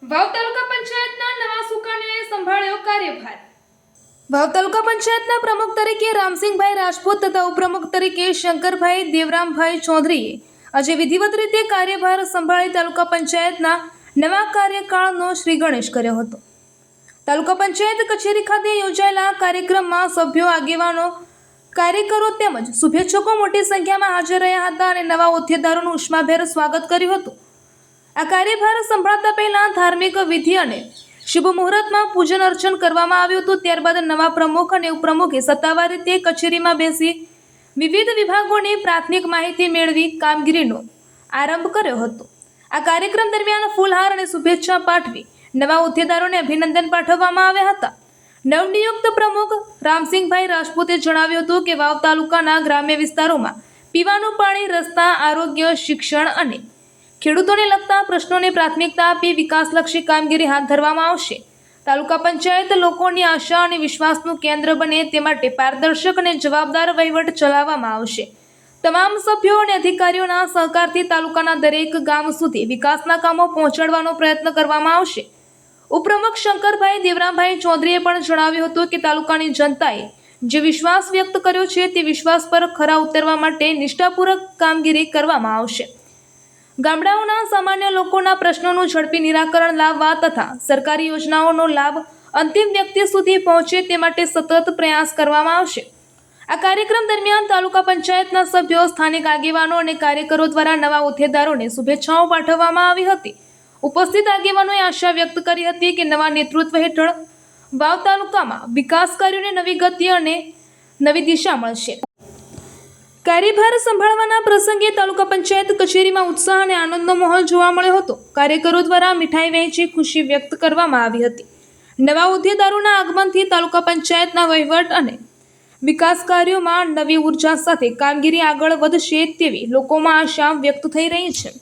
વાવ તાલુકા પંચાયતના નવા સુકાનીઓએ સંભાળ્યો કાર્યભાર। વાવ તાલુકા પંચાયતના પ્રમુખ તરીકે રામસિંહભાઈ રાજપૂત તથા ઉપપ્રમુખ તરીકે શંકરભાઈ દેવરામભાઈ ચૌધરીએ આજે વિધિવત રીતે કાર્યભાર સંભાળી તાલુકા પંચાયતના નવા કાર્યકાળનો શ્રી ગણેશ કર્યો હતો। તાલુકા પંચાયત કચેરી ખાતે યોજાયેલા કાર્યક્રમમાં સભ્યો, આગેવાનો, કાર્યકરો તેમજ શુભેચ્છકો મોટી સંખ્યામાં હાજર રહ્યા હતા અને નવા હોદ્દેદારોનું ઉષ્માભેર સ્વાગત કર્યું હતું। આ કાર્યભાર સંભાળતા પહેલા ધાર્મિક વિધિ અને શુભ મુહૂર્તમાં પૂજન અર્ચન કરવામાં આવ્યું હતું। ત્યારબાદ નવા પ્રમુખ અને ઉપપ્રમુખે સત્તાવાર રીતે કચેરીમાં બેસી વિવિધ વિભાગોની પ્રાથમિક માહિતી મેળવી કામગીરીનો આરંભ કર્યો હતો। આ કાર્યક્રમ દરમિયાન ફૂલહાર અને શુભેચ્છા પાઠવી નવા હોદ્દેદારોને અભિનંદન પાઠવવામાં આવ્યા હતા। નવનિયુક્ત પ્રમુખ રામસિંહભાઈ રાજપૂતે જણાવ્યું હતું કે વાવ તાલુકાના ગ્રામ્ય વિસ્તારોમાં પીવાનું પાણી, રસ્તા, આરોગ્ય, શિક્ષણ અને ખેડૂતોને લગતા પ્રશ્નોને પ્રાથમિકતા આપી વિકાસલક્ષી કામગીરી હાથ ધરવામાં આવશે। તાલુકા પંચાયત લોકોની આશા અને વિશ્વાસનું કેન્દ્ર બને તે માટે પારદર્શક અને જવાબદાર વહીવટ ચલાવવામાં આવશે। તમામ સભ્યો અને અધિકારીઓના સહકારથી તાલુકાના દરેક ગામ સુધી વિકાસના કામો પહોંચાડવાનો પ્રયત્ન કરવામાં આવશે। ઉપપ્રમુખ શંકરભાઈ દેવરામભાઈ ચૌધરીએ પણ જણાવ્યું હતું કે તાલુકાની જનતાએ જે વિશ્વાસ વ્યક્ત કર્યો છે તે વિશ્વાસ પર ખરા ઉતરવા માટે નિષ્ઠાપૂર્વક કામગીરી કરવામાં આવશે। ગામડાઓના સામાન્ય લોકોના પ્રશ્નોનું ઝડપી નિરાકરણ લાવવા તથા સરકારી યોજનાઓનો લાભ અંતિમ વ્યક્તિ સુધી પહોંચે તે માટે સતત પ્રયાસ કરવામાં આવશે। આ કાર્યક્રમ દરમિયાન તાલુકા પંચાયતના સભ્યો, સ્થાનિક આગેવાનો અને કાર્યકરો દ્વારા નવા હોદ્દેદારોને શુભેચ્છાઓ પાઠવવામાં આવી હતી। ઉપસ્થિત આગેવાનોએ આશા વ્યક્ત કરી હતી કે નવા નેતૃત્વ હેઠળ વાવ તાલુકામાં વિકાસ કાર્યોને નવી ગતિ અને નવી દિશા મળશે। કાર્યભાર સંભાળવાના પ્રસંગે તાલુકા પંચાયત કચેરીમાં ઉત્સાહ અને આનંદનો માહોલ જોવા મળ્યો હતો। કાર્યકરો દ્વારા મીઠાઈ વહેંચી ખુશી વ્યક્ત કરવામાં આવી હતી। નવા હોદ્દેદારોના આગમનથી તાલુકા પંચાયતના વહીવટ અને વિકાસ કાર્યોમાં નવી ઉર્જા સાથે કામગીરી આગળ વધશે તેવી લોકોમાં આશા વ્યક્ત થઈ રહી છે।